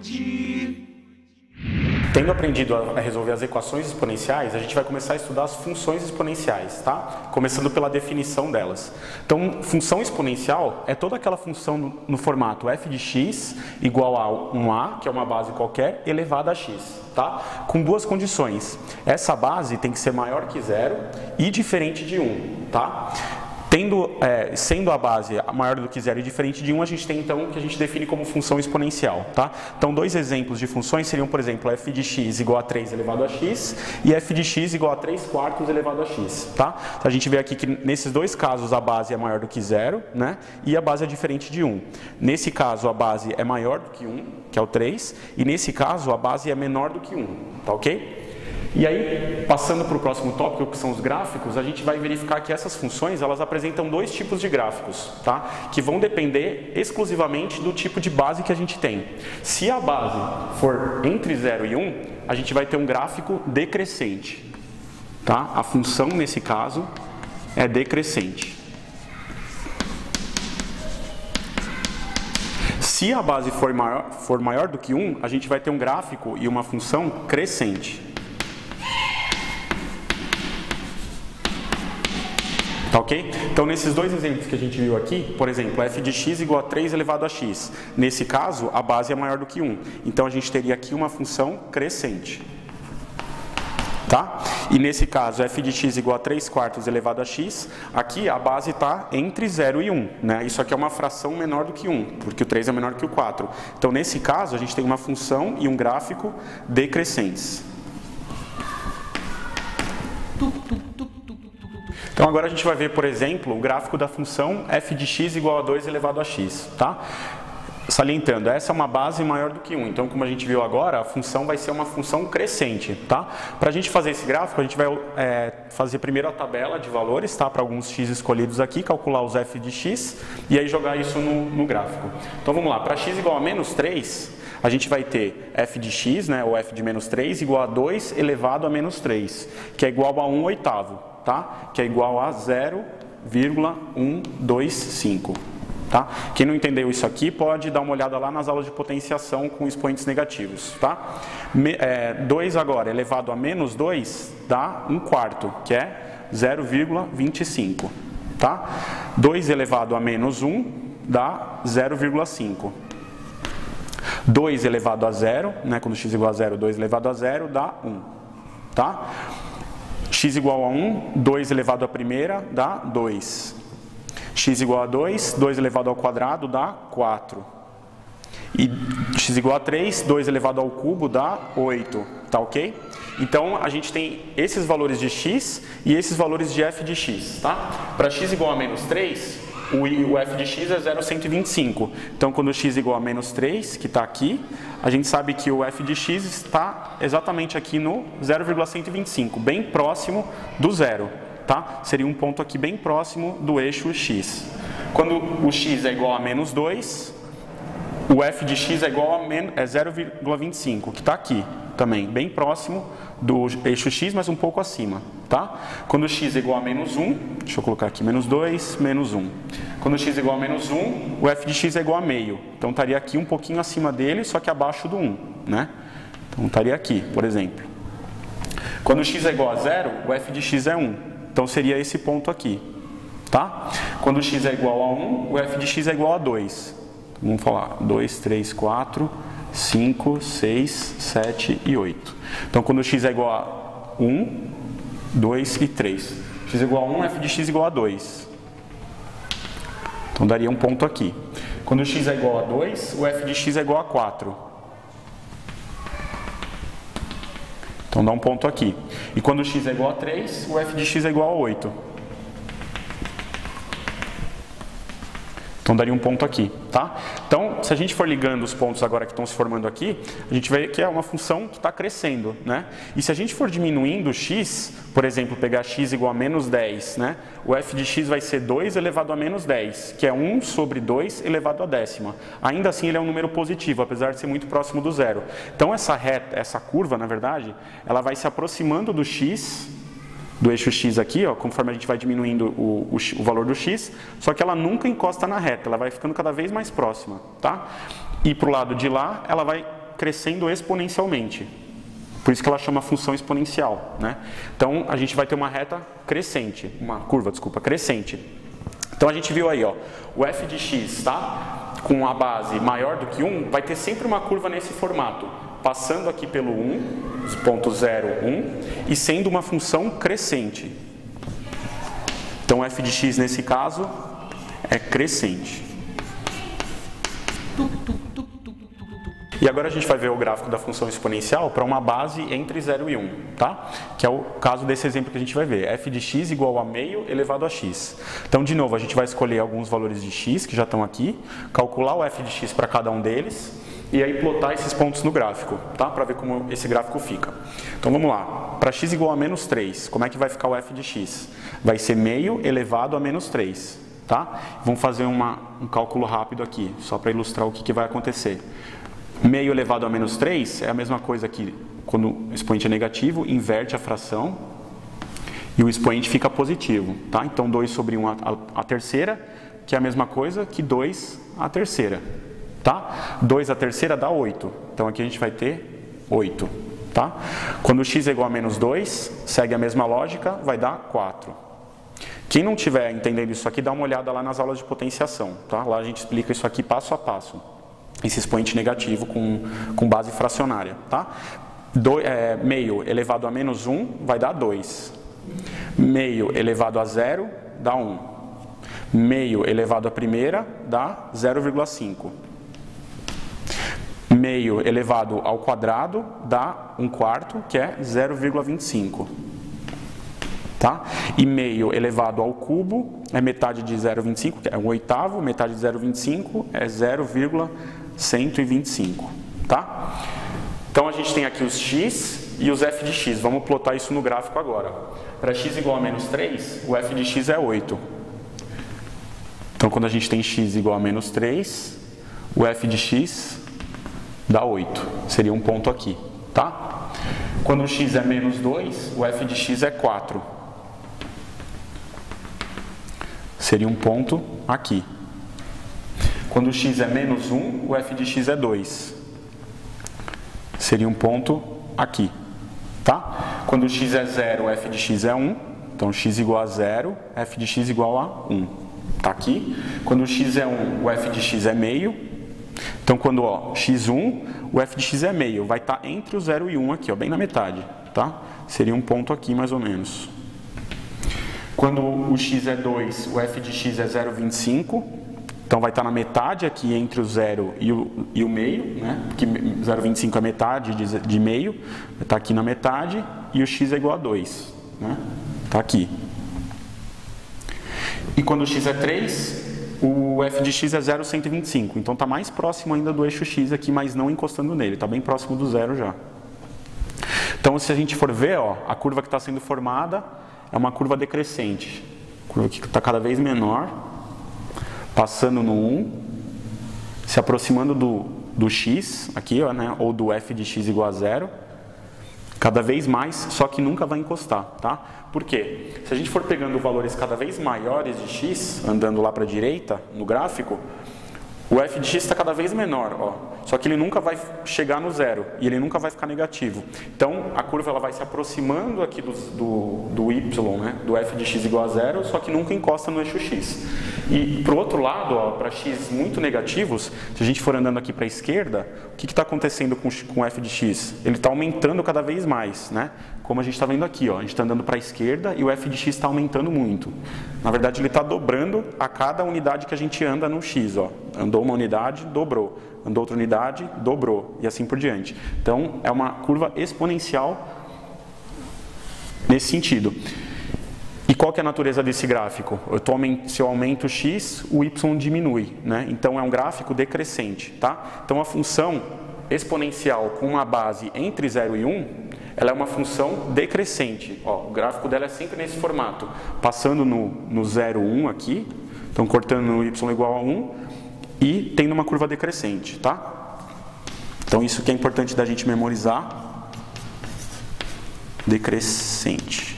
noite. Tendo aprendido a resolver as equações exponenciais, a gente vai começar a estudar as funções exponenciais, tá? Começando pela definição delas. Então, função exponencial é toda aquela função no formato f de x igual a 1a, que é uma base qualquer, elevada a x, tá? Com duas condições. Essa base tem que ser maior que zero e diferente de 1, tá? Sendo a base maior do que zero e diferente de 1, a gente tem então o que a gente define como função exponencial, tá? Então, dois exemplos de funções seriam, por exemplo, f de x igual a 3 elevado a x e f de x igual a 3 quartos elevado a x, tá? Então, a gente vê aqui que nesses dois casos a base é maior do que zero, né? E a base é diferente de 1. Nesse caso, a base é maior do que 1, que é o 3, e nesse caso, a base é menor do que 1, tá ok? E aí, passando para o próximo tópico, que são os gráficos, a gente vai verificar que essas funções, elas apresentam dois tipos de gráficos, tá? Que vão depender exclusivamente do tipo de base que a gente tem. Se a base for entre 0 e 1, a gente vai ter um gráfico decrescente, tá? A função, nesse caso, é decrescente. Se a base for maior do que 1, a gente vai ter um gráfico e uma função crescente. Tá ok? Então, nesses dois exemplos que a gente viu aqui, por exemplo, f de x igual a 3 elevado a x. Nesse caso, a base é maior do que 1. Então, a gente teria aqui uma função crescente. Tá? E nesse caso, f de x igual a 3 quartos elevado a x, aqui a base está entre 0 e 1. Né? Isso aqui é uma fração menor do que 1, porque o 3 é menor que o 4. Então, nesse caso, a gente tem uma função e um gráfico decrescentes. Então, agora a gente vai ver, por exemplo, o gráfico da função f de x igual a 2 elevado a x, tá? Salientando, essa é uma base maior do que 1. Então, como a gente viu agora, a função vai ser uma função crescente, tá? Para a gente fazer esse gráfico, a gente vai fazer primeiro a tabela de valores, tá? Para alguns x escolhidos aqui, calcular os f de x e aí jogar isso no gráfico. Então, vamos lá. Para x igual a menos 3, a gente vai ter f de x, né, ou f de menos 3, igual a 2 elevado a menos 3, que é igual a 1 oitavo. Tá? Que é igual a 0,125. Tá? Quem não entendeu isso aqui pode dar uma olhada lá nas aulas de potenciação com expoentes negativos. Tá? 2 agora elevado a menos 2 dá 1 quarto, que é 0,25. Tá? 2 elevado a menos 1 dá 0,5. 2 elevado a 0, né, quando x igual a 0, 2 elevado a 0 dá 1. Tá? X igual a 1, 2 elevado à primeira dá 2. X igual a 2, 2 elevado ao quadrado dá 4. E x igual a 3, 2 elevado ao cubo dá 8. Tá ok? Então, a gente tem esses valores de x e esses valores de f de x. Tá? Para x igual a menos 3, o f de x é 0,125. Então, quando x igual a menos 3, que está aqui, a gente sabe que o f de x está exatamente aqui no 0,125, bem próximo do zero. Tá? Seria um ponto aqui bem próximo do eixo x. Quando o x é igual a menos 2, o f de x é igual a 0,25, que está aqui também, bem próximo do eixo x, mas um pouco acima. Tá? Quando x é igual a menos 1, deixa eu colocar aqui, menos 2, menos 1. Quando x é igual a menos 1, o f de x é igual a meio. Então, estaria aqui um pouquinho acima dele, só que abaixo do 1. Né? Então, estaria aqui, por exemplo. Quando x é igual a 0, o f de x é 1. Então, seria esse ponto aqui. Tá? Quando x é igual a 1, o f de x é igual a 2. Vamos falar 2, 3, 4, 5, 6, 7 e 8. Então, quando x é igual a 1, 2 e 3. X igual a 1, f de x igual a 2. Então, daria um ponto aqui. Quando x é igual a 2, o f de x é igual a 4. Então, dá um ponto aqui. E quando x é igual a 3, o f de x é igual a 8. Então, daria um ponto aqui, tá? Então, se a gente for ligando os pontos agora que estão se formando aqui, a gente vê que é uma função que está crescendo, né? E se a gente for diminuindo x, por exemplo, pegar x igual a menos 10, né? O f de x vai ser 2 elevado a menos 10, que é 1 sobre 2 elevado a décima. Ainda assim, ele é um número positivo, apesar de ser muito próximo do zero. Então, essa curva, na verdade, ela vai se aproximando do x, do eixo x aqui, ó, conforme a gente vai diminuindo o valor do x, só que ela nunca encosta na reta, ela vai ficando cada vez mais próxima, tá? E para o lado de lá, ela vai crescendo exponencialmente. Por isso que ela chama função exponencial, né? Então, a gente vai ter uma reta crescente, uma curva, desculpa, crescente. Então, a gente viu aí, ó, o f de x, tá? Com a base maior do que 1, vai ter sempre uma curva nesse formato, passando aqui pelo 1, ponto 0, 1, e sendo uma função crescente. Então, f de x, nesse caso, é crescente. E agora a gente vai ver o gráfico da função exponencial para uma base entre 0 e 1, tá? Que é o caso desse exemplo que a gente vai ver. F de x igual a meio elevado a x. Então, de novo, a gente vai escolher alguns valores de x que já estão aqui, calcular o f de x para cada um deles e aí plotar esses pontos no gráfico, tá? Para ver como esse gráfico fica. Então, vamos lá. Para x igual a menos 3, como é que vai ficar o f de x? Vai ser meio elevado a menos 3, tá? Vamos fazer um cálculo rápido aqui, só para ilustrar o que vai acontecer. Meio elevado a menos 3 é a mesma coisa que quando o expoente é negativo, inverte a fração e o expoente fica positivo, tá? Então 2 sobre 1 a terceira, que é a mesma coisa que 2 a terceira, tá? 2 a terceira dá 8, então aqui a gente vai ter 8, tá? Quando x é igual a menos 2, segue a mesma lógica, vai dar 4. Quem não estiver entendendo isso aqui, dá uma olhada lá nas aulas de potenciação, tá? Lá a gente explica isso aqui passo a passo. Esse expoente negativo com base fracionária, tá? Meio elevado a menos 1 vai dar 2. Meio elevado a 0 dá 1. Meio elevado à primeira dá 0,5. Meio elevado ao quadrado dá 1/4, que é 0,25. Tá? E meio elevado ao cubo é metade de 0,25, que é 1/8, metade de 0,25 é 0,125, tá? Então a gente tem aqui os x e os f de x, vamos plotar isso no gráfico agora. Para x igual a menos 3, o f de x é 8. Então quando a gente tem x igual a menos 3, o f de x dá 8, seria um ponto aqui, tá? Quando o x é menos 2, o f de x é 4. Seria um ponto aqui. Quando o x é menos 1, o f de x é 2. Seria um ponto aqui, tá? Quando o x é 0, o f de x é 1. Então, x igual a 0, f de x igual a 1. Tá aqui. Quando o x é 1, o f de x é meio. Então, quando x1, o f de x é meio. Vai estar entre o 0 e 1 aqui, ó, bem na metade, tá? Seria um ponto aqui, mais ou menos. Quando o x é 2, o f de x é 0,25. Então, vai estar na metade aqui entre o 0 e o meio, né? Porque 0,25 é metade de meio. Vai estar aqui na metade. E o x é igual a 2, né? Está aqui. E quando o x é 3, o f de x é 0,125. Então, está mais próximo ainda do eixo x aqui, mas não encostando nele. Está bem próximo do zero já. Então, se a gente for ver, ó, a curva que está sendo formada é uma curva decrescente. Curva que está cada vez menor, passando no 1, se aproximando do x, aqui, ó, né, ou do f de x igual a 0, cada vez mais, só que nunca vai encostar, tá? Por quê? Se a gente for pegando valores cada vez maiores de x, andando lá para a direita, no gráfico, o f de x está cada vez menor, ó. Só que ele nunca vai chegar no zero e ele nunca vai ficar negativo. Então, a curva ela vai se aproximando aqui do y, né, do f de x igual a 0, só que nunca encosta no eixo x. E, para o outro lado, para x muito negativos, se a gente for andando aqui para a esquerda, o que está acontecendo com o f de x? Ele está aumentando cada vez mais, né? Como a gente está vendo aqui, ó, a gente está andando para a esquerda e o f de x está aumentando muito. Na verdade, ele está dobrando a cada unidade que a gente anda no x. Ó. Andou uma unidade, dobrou. Andou outra unidade, dobrou. E assim por diante. Então, é uma curva exponencial nesse sentido. E qual que é a natureza desse gráfico? Se eu aumento o x, o y diminui, né? Então, é um gráfico decrescente, tá? Então, a função exponencial com uma base entre 0 e 1, ela é uma função decrescente. Ó, o gráfico dela é sempre nesse formato, passando no 0, 1 aqui, então cortando no y igual a 1 e tendo uma curva decrescente, tá? Então isso que é importante da gente memorizar, decrescente.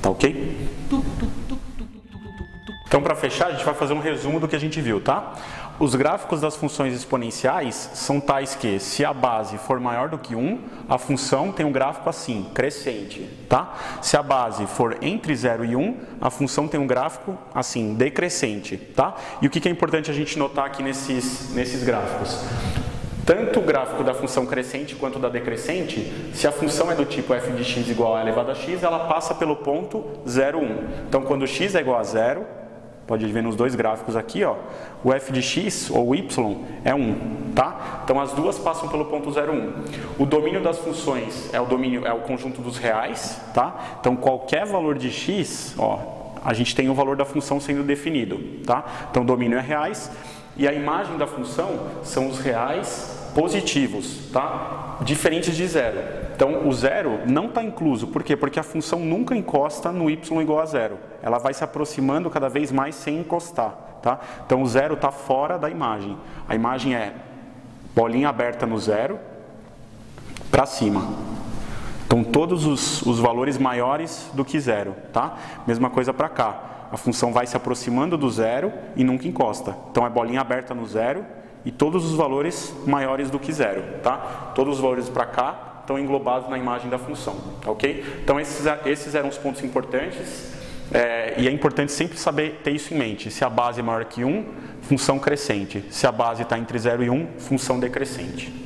Tá ok? Então, para fechar, a gente vai fazer um resumo do que a gente viu, tá? Os gráficos das funções exponenciais são tais que, se a base for maior do que 1, a função tem um gráfico assim, crescente, tá? Se a base for entre 0 e 1, a função tem um gráfico assim, decrescente, tá? E o que é importante a gente notar aqui nesses gráficos? Tanto o gráfico da função crescente quanto da decrescente, se a função é do tipo f de x igual a elevado a x, ela passa pelo ponto 0, 1. Então, quando x é igual a 0, pode ver nos dois gráficos aqui, ó, o f de x, ou y, é 1, tá? Então, as duas passam pelo ponto 0, 1. O domínio das funções é o conjunto dos reais, tá? Então, qualquer valor de x, ó, a gente tem o valor da função sendo definido, tá? Então, o domínio é reais. E a imagem da função são os reais positivos, tá? Diferentes de zero. Então, o zero não está incluso. Por quê? Porque a função nunca encosta no y igual a zero. Ela vai se aproximando cada vez mais sem encostar, tá? Então, o zero está fora da imagem. A imagem é bolinha aberta no zero para cima. Então, todos os valores maiores do que zero, tá? Mesma coisa para cá. A função vai se aproximando do zero e nunca encosta. Então, é bolinha aberta no zero e todos os valores maiores do que zero, tá? Todos os valores para cá estão englobados na imagem da função, tá, ok? Então, esses eram os pontos importantes. E é importante sempre saber ter isso em mente. Se a base é maior que 1, função crescente. Se a base está entre 0 e 1, função decrescente.